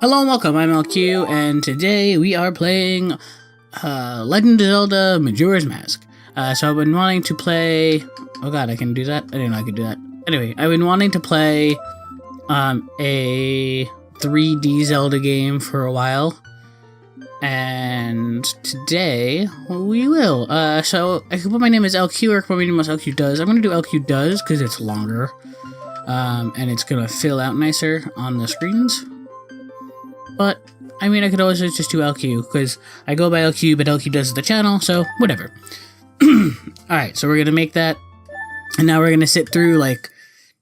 Hello and welcome, I'm LQ, and today we are playing Legend of Zelda Majora's Mask. So I've been wanting to play... Oh god, I can do that? I didn't know I could do that. Anyway, I've been wanting to play a 3D Zelda game for a while. And today, we will. So I can put my name as LQ, or I can put my name as LQ Does. I'm going to do LQ Does, because it's longer. And it's going to fill out nicer on the screens. But, I mean, I could always just do LQ, because I go by LQ, but LQ Does the channel, so whatever. Alright, so we're going to make that, and now we're going to sit through, like,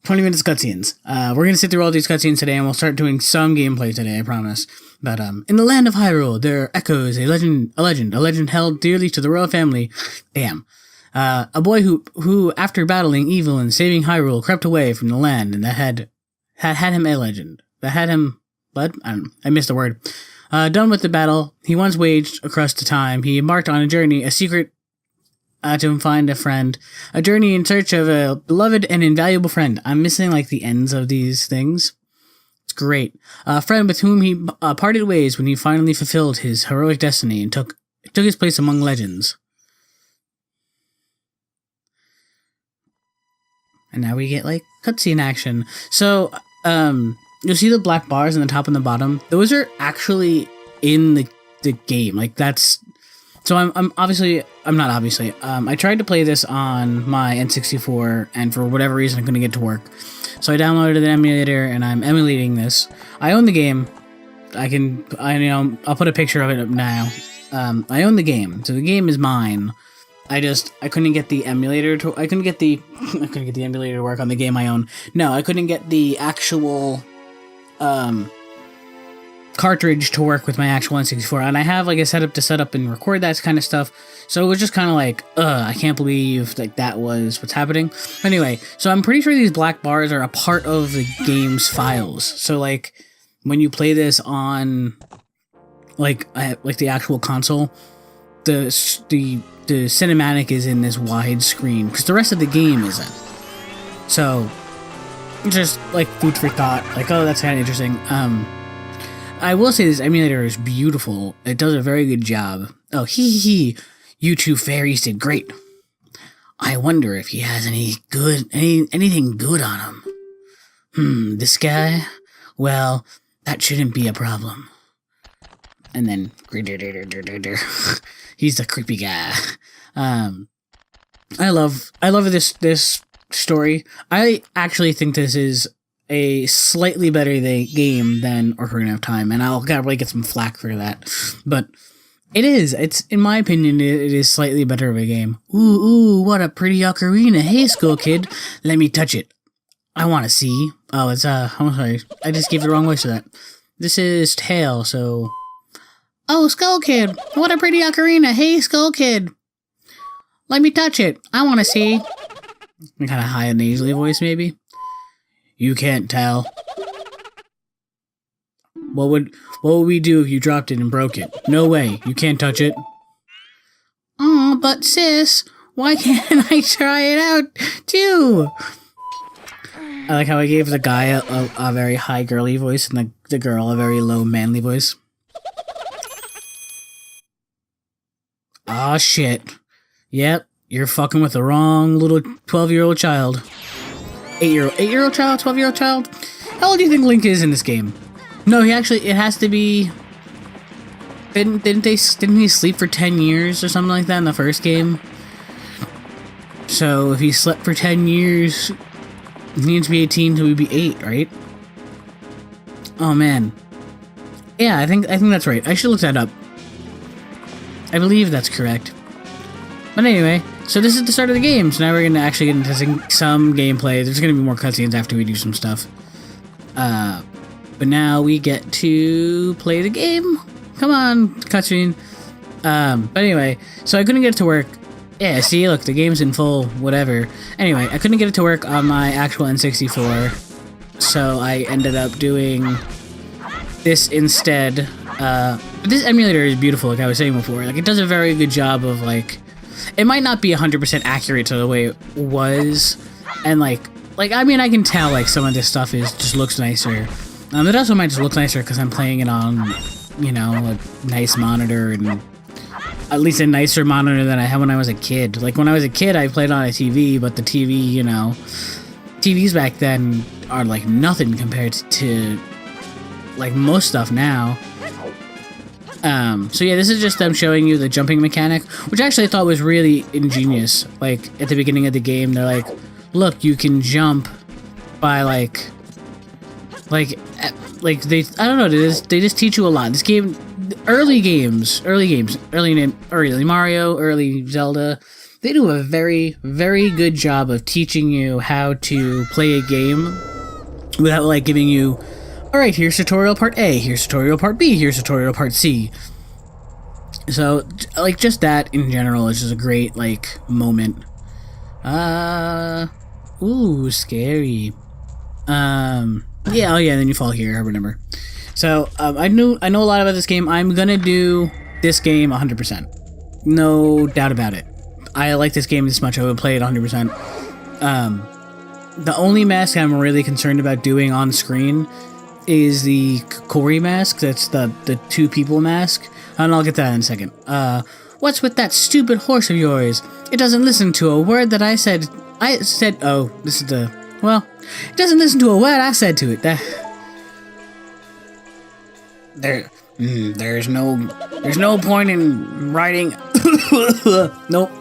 20 minutes cutscenes. We're going to sit through all these cutscenes today, and we'll start doing some gameplay today, I promise. But, in the land of Hyrule, there echoes a legend held dearly to the royal family. Damn. A boy who, after battling evil and saving Hyrule, crept away from the land, and that had him a legend. That had him... But I missed the word. Done with the battle he once waged across the time, he embarked on a journey, a secret to find a friend. A journey in search of a beloved and invaluable friend. I'm missing, like, the ends of these things. It's great. A friend with whom he parted ways when he finally fulfilled his heroic destiny and took his place among legends. And now we get, like, cutscene action. So, you'll see the black bars on the top and the bottom. Those are actually in the game. Like, that's... So I tried to play this on my N64, and for whatever reason I couldn't get to work. So I downloaded an emulator, and I'm emulating this. I own the game. I'll put a picture of it up now. I own the game, so the game is mine. I couldn't get the emulator to... I couldn't get the emulator to work on the game I own. No, I couldn't get the actual... cartridge to work with my actual N64, and I have like a setup to set up and record that kind of stuff, so it was just kind of like, I can't believe like that was what's happening. Anyway, so I'm pretty sure these black bars are a part of the game's files, so like when you play this on like the actual console, the cinematic is in this wide screen because the rest of the game isn't. So just like food for thought, like, oh, that's kind of interesting. I will say this emulator is beautiful. It does a very good job. Oh, you two fairies did great. I wonder if he has anything good on him. This guy? Well, that shouldn't be a problem. And then he's the creepy guy. I love this story. I actually think this is a slightly better game than Ocarina of Time, and I'll probably get some flack for that, but it's in my opinion, it is slightly better of a game. Ooh, what a pretty ocarina. Hey, Skull Kid, let me touch it. I want to see. Oh, it's, I'm sorry, I just gave the wrong voice to that. This is Tail, so... Oh, Skull Kid, what a pretty ocarina. Hey, Skull Kid, let me touch it. I want to see. Kind of high and nasally voice, maybe. You can't tell. What would we do if you dropped it and broke it? No way. You can't touch it. Aw, but sis, why can't I try it out too? I like how I gave the guy a very high girly voice and the girl a very low manly voice. Aw, shit. Yep. You're fucking with the wrong little 12-year-old child. 8-year-old child? 12-year-old child? How old do you think Link is in this game? No, it has to be... Didn't he sleep for 10 years or something like that in the first game? So, if he slept for 10 years, he needs to be 18 so he'd be 8, right? Oh, man. Yeah, I think that's right. I should look that up. I believe that's correct. But anyway, so this is the start of the game, so now we're going to actually get into some gameplay. There's going to be more cutscenes after we do some stuff. But now we get to play the game. Come on, cutscene. But anyway, so I couldn't get it to work. Yeah, see, look, the game's in full whatever. Anyway, I couldn't get it to work on my actual N64, so I ended up doing this instead. But this emulator is beautiful, like I was saying before. Like, it does a very good job of, like... It might not be 100% accurate to the way it was, and like I mean, I can tell like some of this stuff just looks nicer, It also might just look nicer because I'm playing it on, you know, a nice monitor, and at least a nicer monitor than I had when I was a kid. Like, when I was a kid, I played on a TV, but the TV, you know, TVs back then are like nothing compared to like most stuff now. So yeah, this is just them showing you the jumping mechanic, which actually I thought was really ingenious. Like, at the beginning of the game, they're like, look, you can jump by like they, I don't know, they just teach you a lot. This game, early Mario, early Zelda, they do a very, very good job of teaching you how to play a game without like giving you, alright, here's tutorial part A, here's tutorial part B, here's tutorial part C. So, like, just that in general is just a great, like, moment. Ooh, scary. Yeah, oh yeah, then you fall here, I remember. So, I know a lot about this game. I'm gonna do this game 100%. No doubt about it. I like this game this much, I would play it 100%. The only mask I'm really concerned about doing on screen is the Cory mask. That's the two people mask. And I'll get that in a second. What's with that stupid horse of yours? It doesn't listen to a word that I said. Oh, this is the... Well, it doesn't listen to a word I said to it. There's no point in writing... Nope.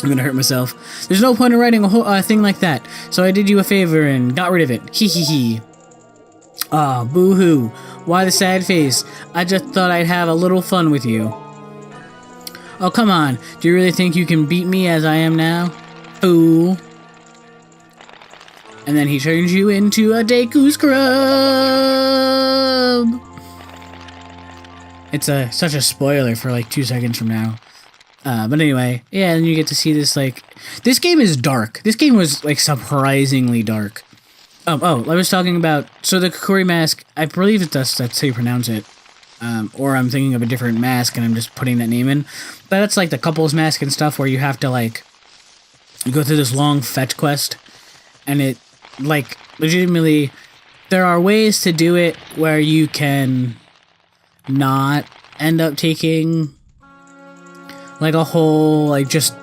I'm gonna hurt myself. There's no point in writing a thing like that. So I did you a favor and got rid of it. Hee hee hee. Ah, boo-hoo. Why the sad face? I just thought I'd have a little fun with you. Oh, come on. Do you really think you can beat me as I am now? Ooh. And then he turns you into a Deku Scrub! It's such a spoiler for like 2 seconds from now. But anyway, yeah, and you get to see this, like... This game is dark. This game was, like, surprisingly dark. Oh, I was talking about... So the Cory mask, I believe that's how you pronounce it. Or I'm thinking of a different mask and I'm just putting that name in. But that's like the couples mask and stuff where you have to, like... You go through this long fetch quest. And it, like, legitimately... There are ways to do it where you can not end up taking... Like a whole, like, just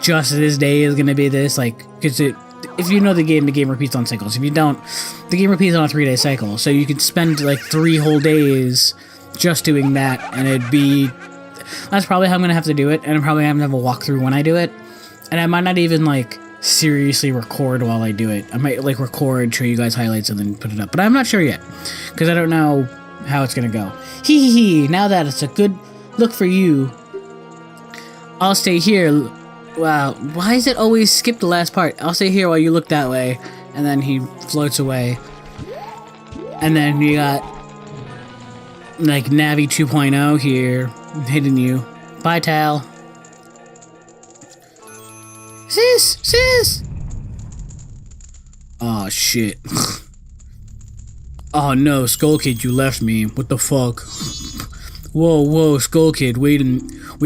this day is gonna be this, like, because if you know the game repeats on cycles. If you don't, the game repeats on a 3-day cycle. So you could spend, like, 3 whole days just doing that, and that's probably how I'm gonna have to do it, and I'm probably gonna have a walkthrough when I do it. And I might not even, like, seriously record while I do it. I might, like, record, show you guys highlights, and then put it up. But I'm not sure yet, because I don't know how it's gonna go. Hee hee hee, now that it's a good look for you, I'll stay here. Wow, why does it always skip the last part? I'll stay here while you look that way. And then he floats away. And then you got, like, Navi 2.0 here, hitting you. Bye, Tal. Sis! Oh, shit. Oh, no, Skull Kid, you left me. What the fuck? Whoa, Skull Kid, wait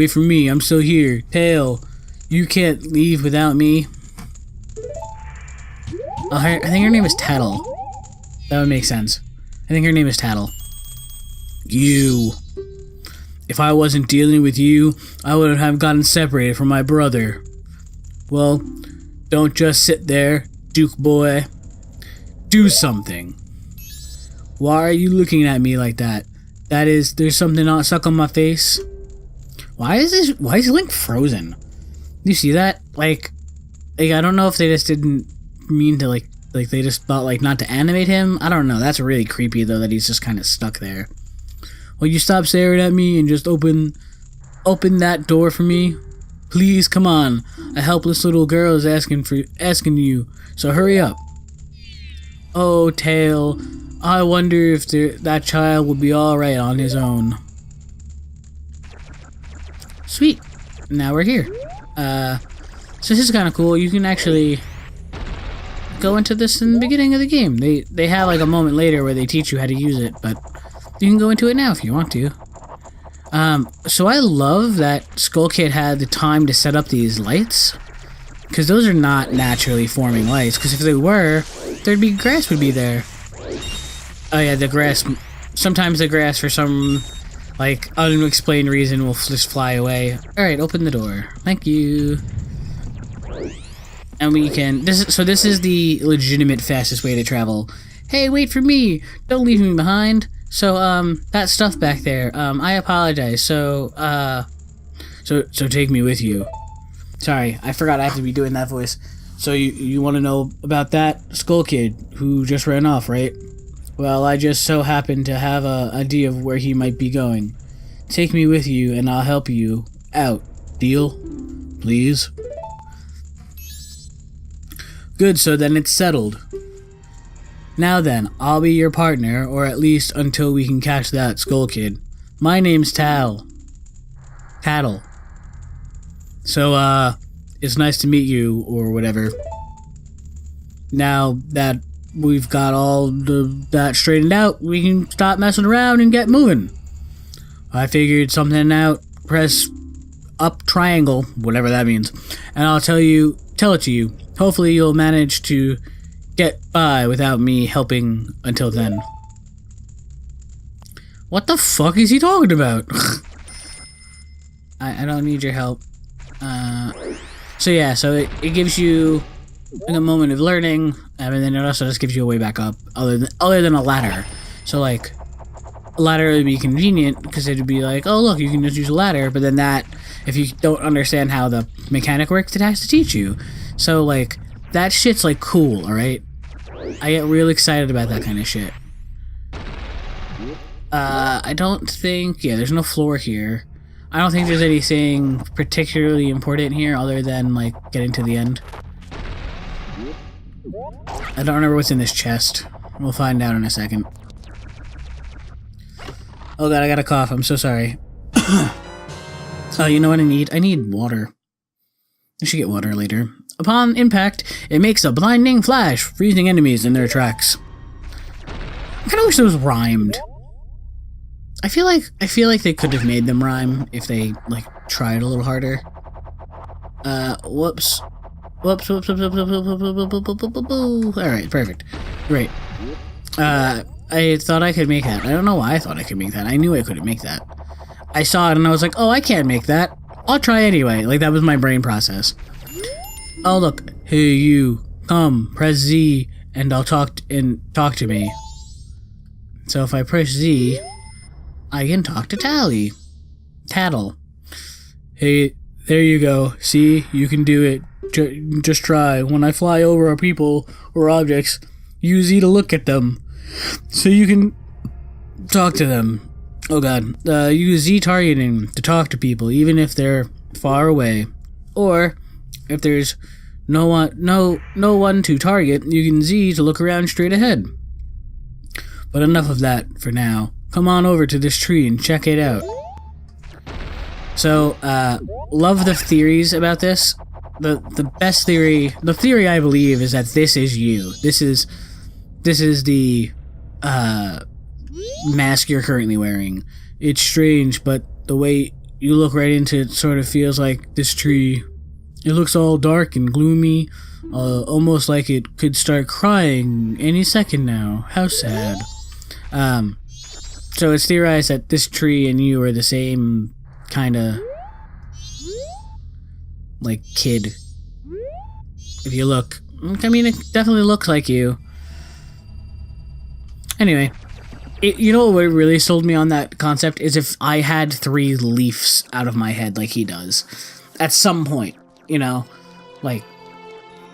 for me, I'm still here. Tail, you can't leave without me. I think her name is Tattle. That would make sense. I think her name is Tattle. You. If I wasn't dealing with you, I would have gotten separated from my brother. Well, don't just sit there, Duke boy. Do something. Why are you looking at me like that? There's something not stuck on my face. Why is Link frozen? Do you see that? Like, I don't know if they just didn't mean to, like they just thought, like, not to animate him. I don't know. That's really creepy, though, that he's just kind of stuck there. Will you stop staring at me and just open that door for me? Please, come on. A helpless little girl is asking you, so hurry up. Oh, Tail. I wonder if that child will be alright on his own. Sweet. Now we're here. So this is kind of cool. You can actually go into this in the beginning of the game. They have, like, a moment later where they teach you how to use it, but you can go into it now if you want to. So I love that Skull Kid had the time to set up these lights, because those are not naturally forming lights, because if they were, grass would be there. Oh yeah, the grass. Sometimes the grass, for some like unexplained reason, will just fly away. All right, open the door. Thank you. And we can. This is the legitimate fastest way to travel. Hey, wait for me! Don't leave me behind. So that stuff back there. I apologize. So take me with you. Sorry, I forgot I have to be doing that voice. So you want to know about that Skull Kid who just ran off, right? Well, I just so happen to have an idea of where he might be going. Take me with you and I'll help you out. Deal? Please? Good, so then it's settled. Now then, I'll be your partner, or at least until we can catch that Skull Kid. My name's Tattle. So, it's nice to meet you, or whatever. Now that we've got all that straightened out, we can stop messing around and get moving. I figured something out. Press up triangle, whatever that means, and I'll tell it to you. Hopefully you'll manage to get by without me helping until then. What the fuck is he talking about? I don't need your help. So it gives you a moment of learning, and then it also just gives you a way back up, other than a ladder. So like, a ladder would be convenient because it'd be like, oh look, you can just use a ladder. But then that, if you don't understand how the mechanic works, it has to teach you. So like, that shit's like cool, all right? I get real excited about that kind of shit. I don't think, there's no floor here. I don't think there's anything particularly important here other than, like, getting to the end. I don't remember what's in this chest. We'll find out in a second. Oh god, I got a cough. I'm so sorry. Oh, you know what I need? I need water. I should get water later. Upon impact, it makes a blinding flash, freezing enemies in their tracks. I kinda wish those rhymed. I feel like they could have made them rhyme if they, like, tried a little harder. Whoops. Whoops. Alright, perfect. Great. I thought I could make that. I don't know why I thought I could make that. I knew I couldn't make that. I saw it and I was like, oh, I can't make that. I'll try anyway. Like, that was my brain process. Oh, look. Hey, you. Come, press Z, and I'll talk to me. So if I press Z, I can talk to Tattle. Hey, there you go. See? You can do it. Just try. When I fly over a people or objects, use Z to look at them. So you can talk to them. Oh god. Use Z targeting to talk to people, even if they're far away. Or, if there's no one to target, you can Z to look around straight ahead. But enough of that for now. Come on over to this tree and check it out. So, love the theories about this. The best theory, the theory I believe, is that this is you. This is the mask you're currently wearing. It's strange, but the way you look right into it sort of feels like this tree. It looks all dark and gloomy, almost like it could start crying any second now. How sad. So it's theorized that this tree and you are the same kind of, like, kid. If you look. I mean, it definitely looks like you. Anyway. You know what really sold me on that concept is if I had 3 leaves out of my head like he does. At some point, you know? Like,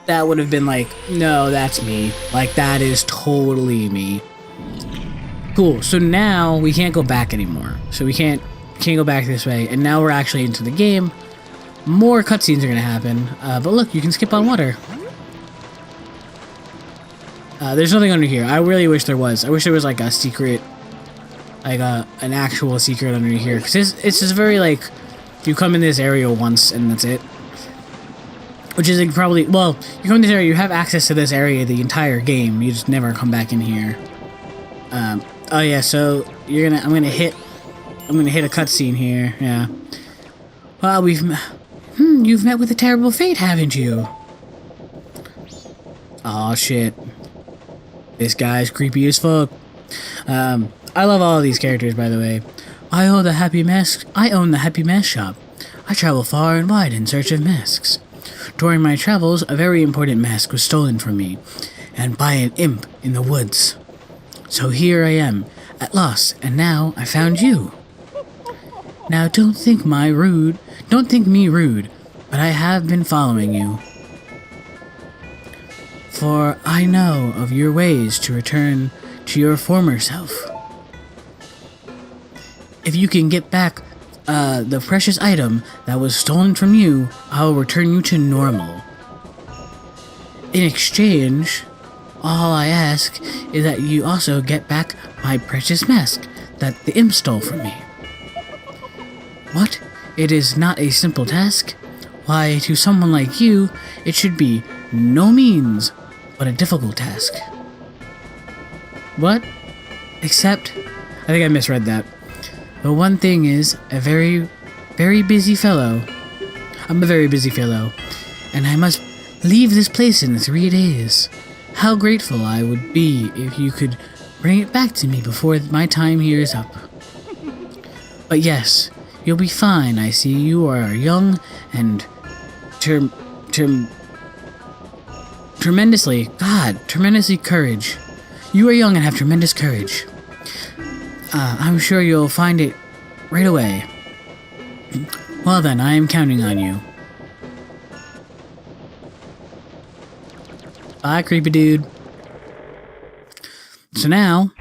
that would have been like, no, that's me. Like, that is totally me. Cool, so now we can't go back anymore. So we can't go back this way, and now we're actually into the game. More cutscenes are gonna happen, but look, you can skip on water. There's nothing under here. I really wish there was. I wish there was like a secret, like an actual secret under here, because it's just very like, you come in this area once and that's it. Which is like probably, well, you come in this area, you have access to this area the entire game. You just never come back in here. Oh yeah, so I'm gonna hit a cutscene here. Yeah. Well, you've met with a terrible fate, haven't you? Aw, shit. This guy's creepy as fuck. I love all of these characters, by the way. I own the Happy Mask Shop. I travel far and wide in search of masks. During my travels, a very important mask was stolen from me, and by an imp in the woods. So here I am, at last, and now I found you. Now don't think me rude, but I have been following you. For I know of your ways to return to your former self. If you can get back the precious item that was stolen from you, I will return you to normal. In exchange, all I ask is that you also get back my precious mask that the imp stole from me. What? It is not a simple task? Why, to someone like you, it should be no means but a difficult task. What? Except, I think I misread that. The one thing is, I'm a very busy fellow, and I must leave this place in 3 days. How grateful I would be if you could bring it back to me before my time here is up. But yes, you'll be fine. I see you are young and tremendously courage. You are young and have tremendous courage. I'm sure you'll find it right away. Well then, I am counting on you. Bye, creepy dude. So now,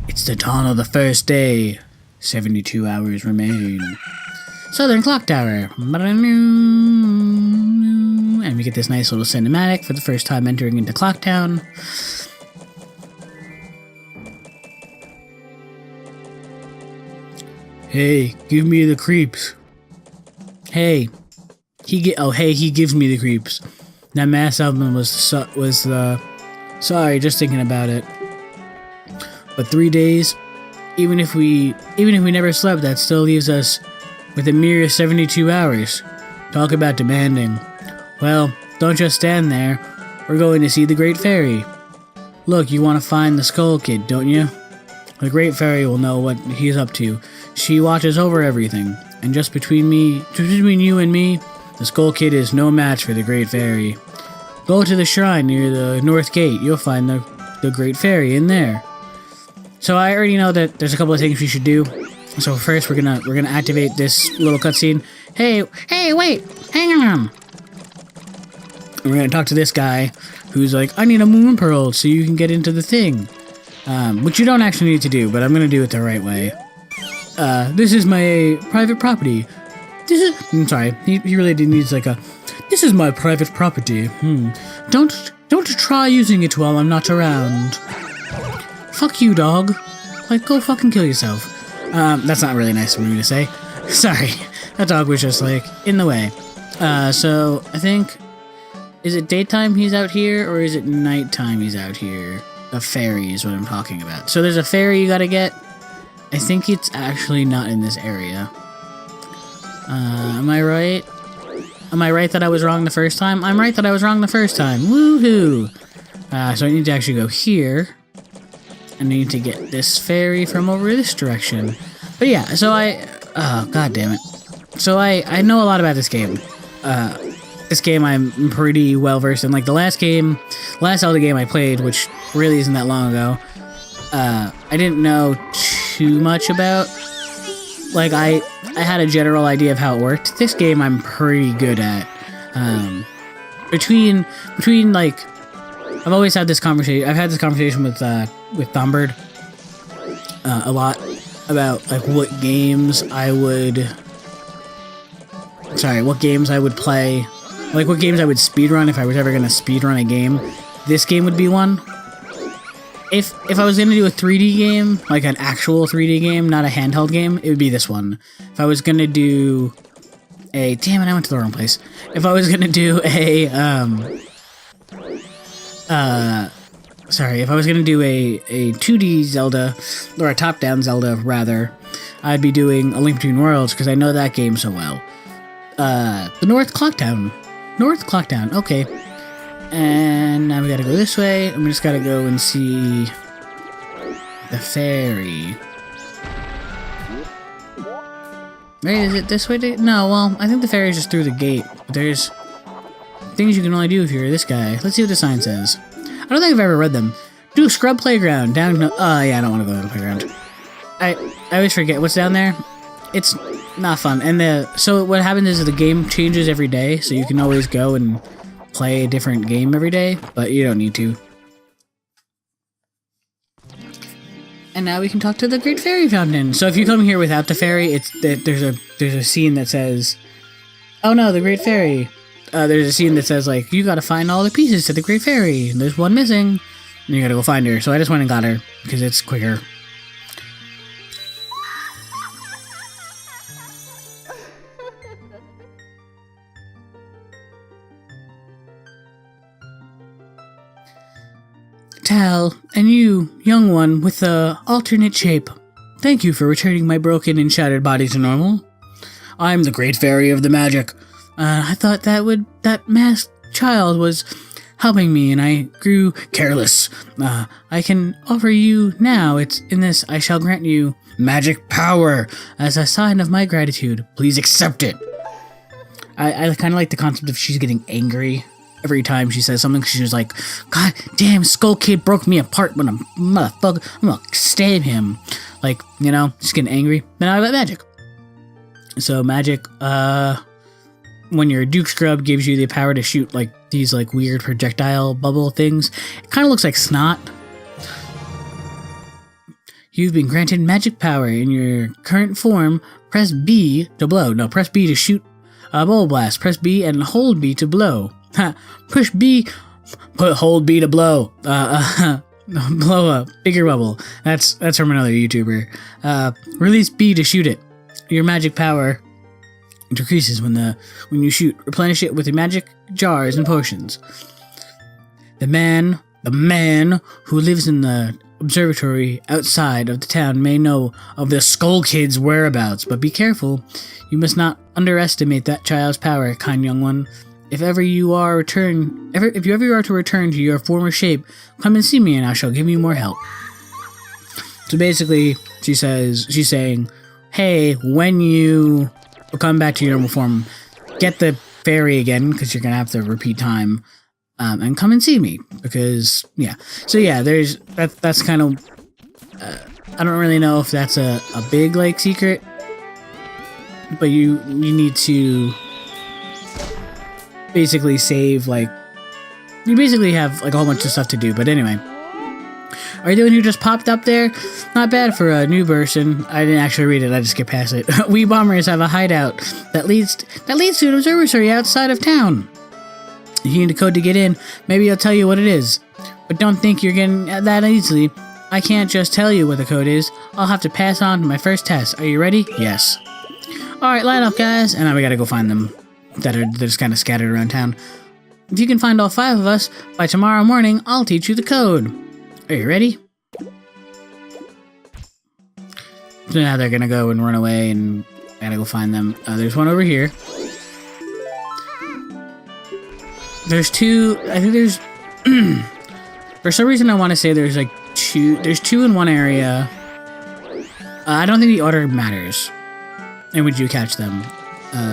it's the dawn of the first day. 72 hours remain. Southern Clock Tower. And we get this nice little cinematic for the first time entering into Clock Town. Hey, give me the creeps. Hey, he gives me the creeps. That mass album was sorry, just thinking about it. But 3 days, even if we never slept, that still leaves us with a mere 72 hours. Talk about demanding. Well, don't just stand there. We're going to see the Great Fairy. Look, you want to find the Skull Kid, don't you? The Great Fairy will know what he's up to. She watches over everything, and just between you and me, the Skull Kid is no match for the Great Fairy. Go to the shrine near the North Gate. You'll find the Great Fairy in there. So I already know that there's a couple of things we should do. So first, we're gonna activate this little cutscene. Hey, wait, hang on. We're gonna talk to this guy, who's like, I need a moon pearl so you can get into the thing. Which you don't actually need to do, but I'm gonna do it the right way. This is my private property. I'm sorry, he really needs like a, this is my private property. Don't try using it while I'm not around. Fuck you, dog. Like, go fucking kill yourself. That's not really nice of me to say. Sorry, that dog was just like, in the way. So, I think, is it daytime he's out here, or is it nighttime he's out here? A fairy is what I'm talking about. So there's a fairy you gotta get. I think it's actually not in this area. Am I right? Am I right that I was wrong the first time? I'm right that I was wrong the first time. Woohoo! So I need to actually go here. And I need to get this fairy from over this direction. But yeah, so oh, god damn it. So I know a lot about this game. This game I'm pretty well versed in. Like the last Zelda game I played, which really isn't that long ago, I didn't know too much about. Like I had a general idea of how it worked. This game I'm pretty good at. Between like, I've always had this conversation. I've had this conversation with Thumbird a lot about like what games I would play. Like, what games I would speedrun if I was ever going to speedrun a game. This game would be one. If I was going to do a 3D game, like an actual 3D game, not a handheld game, it would be this one. If I was going to do a... Damn it, I went to the wrong place. If I was going to do a... if I was going to do a 2D Zelda, or a top-down Zelda, rather, I'd be doing A Link Between Worlds, because I know that game so well. The North Clock Town, okay. And now we gotta go this way, and we just gotta go and see The ferry. Wait, is it this way? No, well, I think the ferry is just through the gate. But there's things you can only do if you're this guy. Let's see what the sign says. I don't think I've ever read them. Do Scrub Playground. Down. Oh, yeah, I don't want to go to the playground. I always forget what's down there. It's not fun. And so what happens is the game changes every day, so you can always go and play a different game every day, but you don't need to. And now we can talk to the Great Fairy Fountain. So if you come here without the fairy, there's a scene that says, "Oh no, the Great Fairy." There's a scene that says like, "You gotta find all the pieces to the Great Fairy. There's one missing, and you gotta go find her." So I just went and got her because it's quicker. Tal, and you, young one with the alternate shape. Thank you for returning my broken and shattered body to normal. I'm the Great Fairy of the Magic. I thought that masked child was helping me, and I grew careless. I can offer you now. It's in this. I shall grant you magic power as a sign of my gratitude. Please accept it. I kind of like the concept of she's getting angry every time she says something. She's like, "God damn, Skull Kid broke me apart, but I'm gonna stab him." Like, you know, just getting angry. Then I got magic. So magic, when you're a Duke Scrub, gives you the power to shoot like these like weird projectile bubble things. It kind of looks like snot. You've been granted magic power in your current form. Press B to blow. No, press B to shoot a bubble blast. Press B and hold B to blow. Push B, hold B to blow. Blow up, bigger bubble. That's from another YouTuber. Release B to shoot it. Your magic power decreases when you shoot. Replenish it with your magic jars and potions. The man who lives in the observatory outside of the town may know of the Skull Kid's whereabouts, but be careful. You must not underestimate that child's power, kind young one. If ever you are to return to your former shape, come and see me, and I shall give you more help. So basically, she's saying, hey, when you come back to your normal form, get the fairy again, because you're gonna have to repeat time, and come and see me, because yeah. So yeah, that's kind of I don't really know if that's a big like secret, but you need to basically save, like, you basically have like a whole bunch of stuff to do. But anyway, are you the one who just popped up there? Not bad for a new person. I didn't actually read it, I just skipped past it. We bombers have a hideout that leads to an observatory outside of town. You need a code to get in. Maybe I'll tell you what it is, but don't think you're getting that easily. I can't just tell you what the code is. I'll have to pass on to my first test. Are you ready? Yes. Alright, line up, guys. And now we gotta go find them. They're just kind of scattered around town. If you can find all 5 of us, by tomorrow morning, I'll teach you the code. Are you ready? So now they're gonna go and run away, and I gotta go find them. There's one over here. There's 2, I think there's... For some reason I want to say there's like 2, there's 2 in one area. I don't think the order matters. And would you catch them?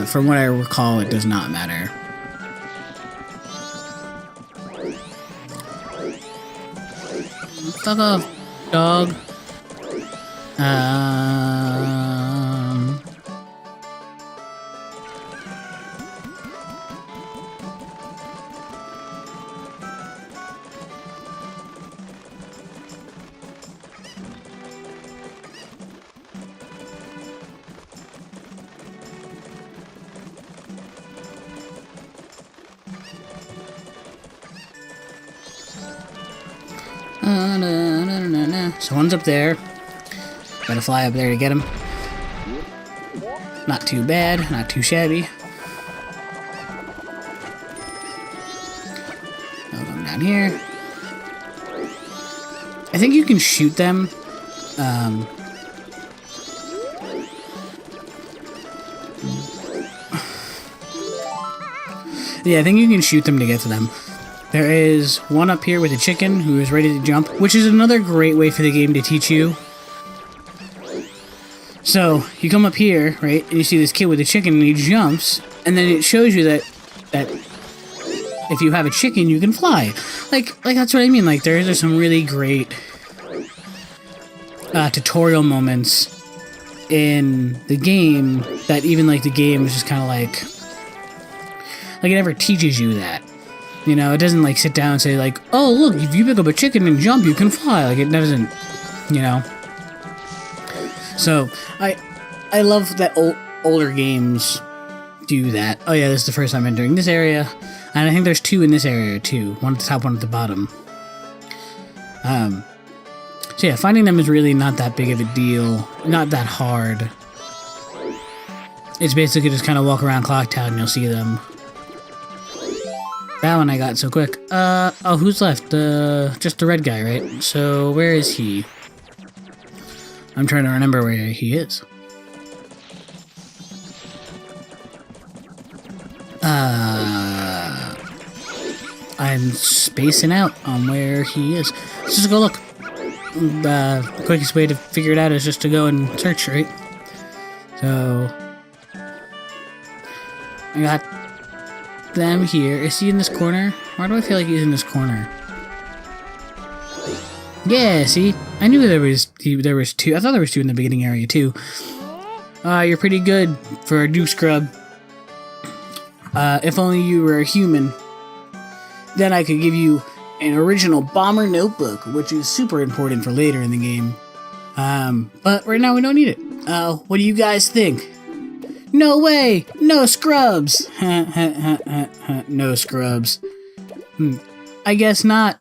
From what I recall, it does not matter. Fuck off, dog. So one's up there. Gotta fly up there to get him. Not too bad, not too shabby. I'll come down here. I think you can shoot them. Yeah, I think you can shoot them to get to them. There is one up here with a chicken who is ready to jump, which is another great way for the game to teach you. So, you come up here, right, and you see this kid with a chicken, and he jumps, and then it shows you that if you have a chicken, you can fly. Like that's what I mean. Like, there's some really great tutorial moments in the game that even, like, the game is just kind of like it never teaches you that. You know, it doesn't, like, sit down and say, like, oh, look, if you pick up a chicken and jump, you can fly. Like, it doesn't, you know. So, I love that older games do that. Oh, yeah, this is the first time entering this area. And I think there's two in this area, too. One at the top, one at the bottom. So, yeah, finding them is really not that big of a deal. Not that hard. It's basically just kind of walk around Clocktown and you'll see them. That one I got so quick. Oh, who's left? Just the red guy, right? So, where is he? I'm trying to remember where he is. I'm spacing out on where he is. Let's just go look. The quickest way to figure it out is just to go and search, right? So, I got them here. Is he in this corner? Why do I feel like he's in this corner? Yeah, see? I knew there was two. I thought there was two in the beginning area, too. You're pretty good for a new scrub. If only you were a human. Then I could give you an original bomber notebook, which is super important for later in the game. But right now we don't need it. What do you guys think? No way! No scrubs! No scrubs. I guess not.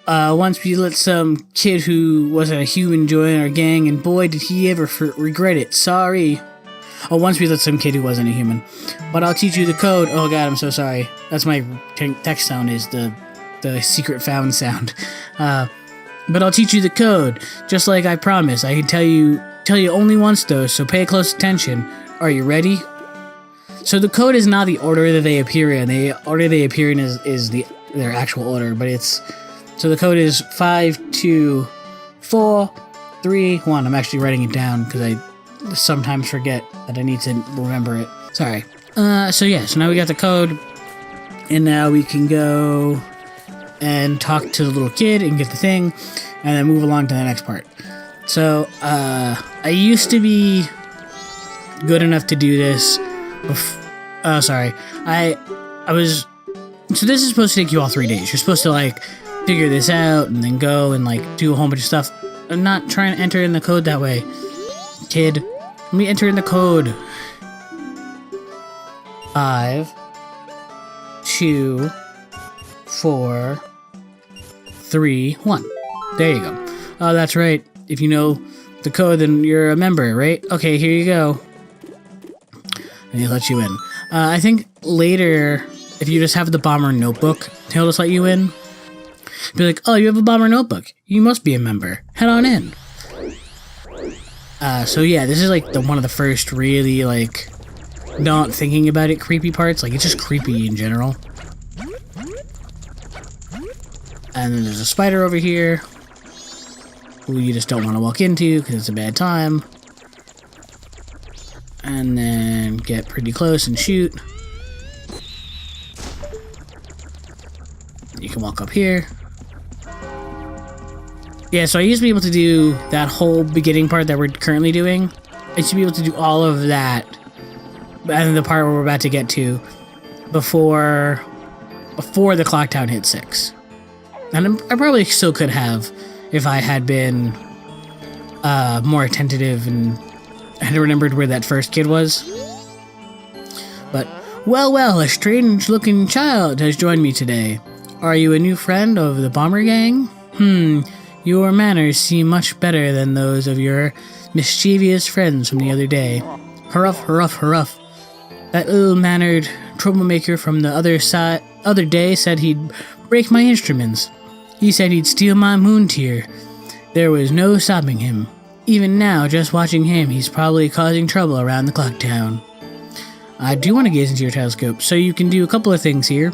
Once we let some kid who wasn't a human join our gang, and boy did he ever regret it. Sorry. Oh, once we let some kid who wasn't a human. But I'll teach you the code. Oh god, I'm so sorry. That's my text sound, is the secret found sound. But I'll teach you the code, just like I promised. I can tell you only once though, so pay close attention. Are you ready? So the code is not the order that they appear in. The order they appear in is their actual order, but it's... So the code is 5, 2, 4, 3, 1. I'm actually writing it down because I sometimes forget that I need to remember it. Sorry. So now we got the code, and now we can go and talk to the little kid and get the thing, and then move along to the next part. So, I used to be good enough to do this. Oh, sorry. I was... So this is supposed to take you all 3 days. You're supposed to, like, figure this out and then go and, like, do a whole bunch of stuff. I'm not trying to enter in the code that way. Kid, let me enter in the code. 5, 2, 4, 3, 1. There you go. Oh, that's right. If you know the code, then you're a member, right? Okay, here you go. And he'll let you in. I think later, if you just have the bomber notebook, he'll just let you in. Be like, oh, you have a bomber notebook. You must be a member. Head on in. So yeah, this is like one of the first really, like, not thinking about it creepy parts. Like, it's just creepy in general. And then there's a spider over here who you just don't want to walk into because it's a bad time. And then get pretty close and shoot. You can walk up here. Yeah, so I used to be able to do that whole beginning part that we're currently doing. I used to be able to do all of that. And the part where we're about to get to before the clock town hit 6. And I probably still could have if I had been more attentive and had remembered where that first kid was. But, well, a strange-looking child has joined me today. Are you a new friend of the bomber gang? Your manners seem much better than those of your mischievous friends from the other day. Hurruff, hurruff, hurruff. That ill-mannered troublemaker from the other day said he'd break my instruments. He said he'd steal my moon tear. There was no stopping him. Even now, just watching him, he's probably causing trouble around the clock town. I do want to gaze into your telescope, so you can do a couple of things here.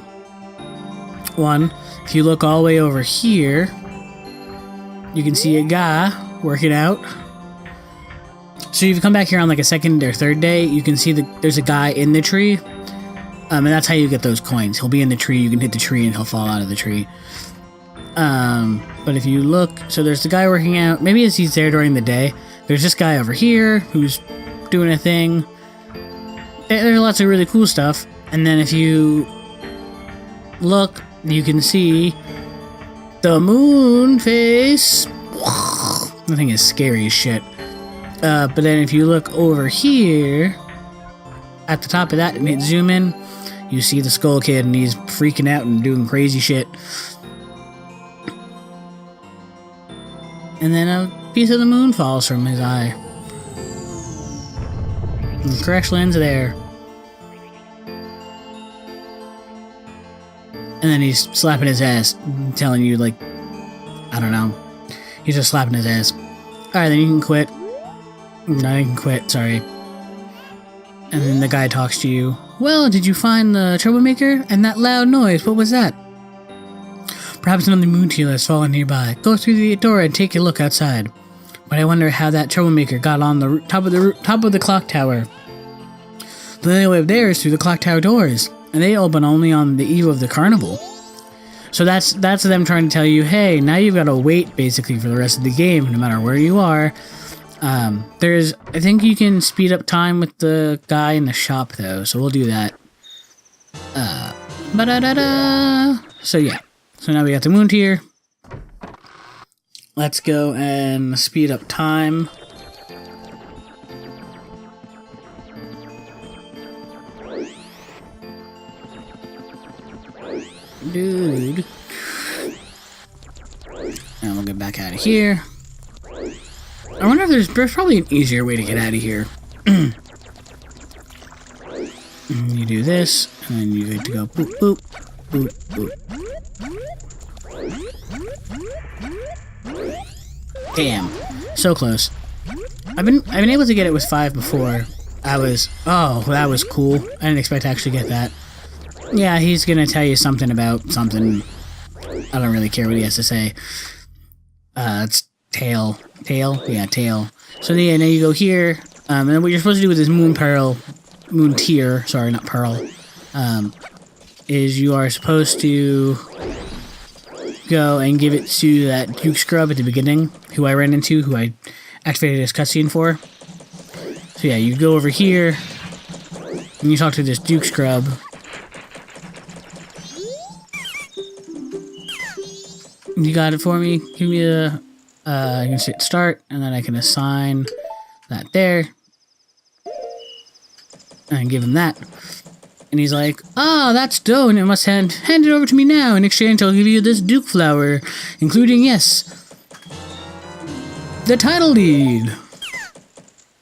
One, If you look all the way over here, you can see a guy working out. So if you come back here on like a second or third day, you can see that there's a guy in the tree. And that's how you get those coins. He'll be in the tree, you can hit the tree, and he'll fall out of the tree. But if you look, so there's the guy working out. Maybe as he's there during the day. There's this guy over here who's doing a thing. There's lots of really cool stuff. And then if you look, you can see the moon face. The thing is scary as shit. But then if you look over here, at the top of that, and hit zoom in, you see the Skull Kid, and he's freaking out and doing crazy shit. And then a piece of the moon falls from his eye. And crash lands there. And then he's slapping his ass, telling you, like, I don't know. He's just slapping his ass. Alright, then you can quit. No, you can quit, sorry. And then the guy talks to you. Well, did you find the troublemaker? And that loud noise, what was that? Perhaps another moon teal has fallen nearby. Go through the door and take a look outside. But I wonder how that troublemaker got on the top of the clock tower. The only way up there is through the clock tower doors, and they open only on the eve of the carnival. So that's them trying to tell you, hey, now you've got to wait basically for the rest of the game, no matter where you are. I think you can speed up time with the guy in the shop though, so we'll do that. So yeah. So now we got the moon tier. Let's go and speed up time. Dude. And we'll get back out of here. I wonder if there's probably an easier way to get out of here. You do this, and then you get to go boop, boop, boop, boop. Damn, so close. I've been able to get it with 5 before. Oh, that was cool. I didn't expect to actually get that. Yeah, he's gonna tell you something about something. I don't really care what he has to say. It's tail. Tail? Yeah, tail. So yeah, now you go here, and then what you're supposed to do with this moon tier, sorry, not pearl, is you are supposed to go and give it to that Duke Scrub at the beginning, who I ran into, who I activated this cutscene for. So yeah, you go over here, and you talk to this Duke Scrub. You got it for me? Give me a, you can hit start, and then I can assign that there. And give him that. And he's like, ah, that's stone. It must hand it over to me now. In exchange, I'll give you this Duke flower, including, yes, the title deed.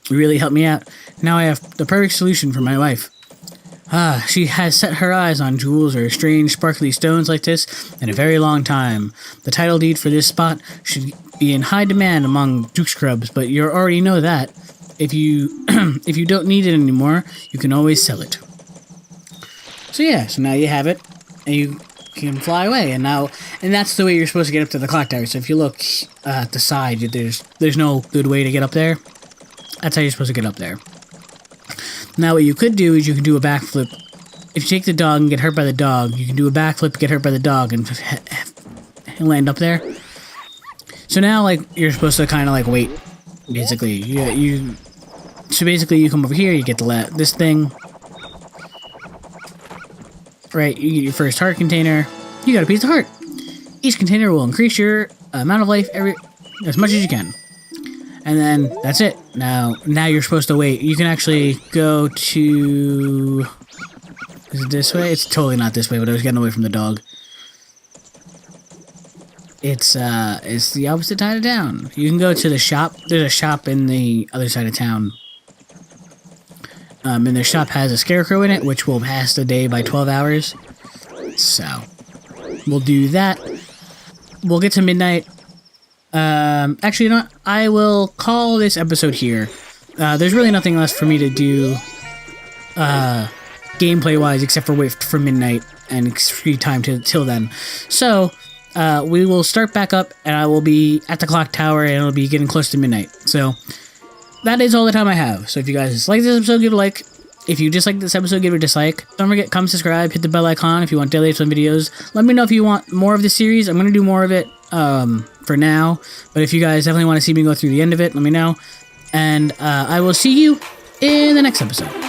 It really helped me out. Now I have the perfect solution for my wife. Ah, she has set her eyes on jewels or strange sparkly stones like this in a very long time. The title deed for this spot should be in high demand among Duke Scrubs, but you already know that. If you if you don't need it anymore, you can always sell it. So yeah, so now you have it, and you can fly away, and that's the way you're supposed to get up to the clock tower. So if you look at the side, there's no good way to get up there. That's how you're supposed to get up there. Now what you could do is you can do a backflip. If you take the dog and get hurt by the dog, you can do a backflip, get hurt by the dog, and land up there. So now, like, you're supposed to kind of like wait, basically. So basically, you come over here, you get this thing. Right, you get your first heart container. You got a piece of heart. Each container will increase your amount of life as much as you can. And then that's it. Now you're supposed to wait. You can actually go to... Is it this way? It's totally not this way, but I was getting away from the dog. It's the opposite side of town. You can go to the shop. There's a shop in the other side of town. And their shop has a scarecrow in it, which will pass the day by 12 hours. So, we'll do that. We'll get to midnight. Actually, you know what? I will call this episode here. There's really nothing left for me to do, gameplay-wise, except for wait for midnight. and free time till then. So we will start back up, and I will be at the clock tower, and it'll be getting close to midnight. So that is all the time I have. So if you guys like this episode, give it a like. If you dislike this episode, give it a dislike. Don't forget, comment, subscribe, hit the bell icon if you want daily episode videos. Let me know if you want more of the series. I'm going to do more of it for now. But if you guys definitely want to see me go through the end of it, let me know. And I will see you in the next episode.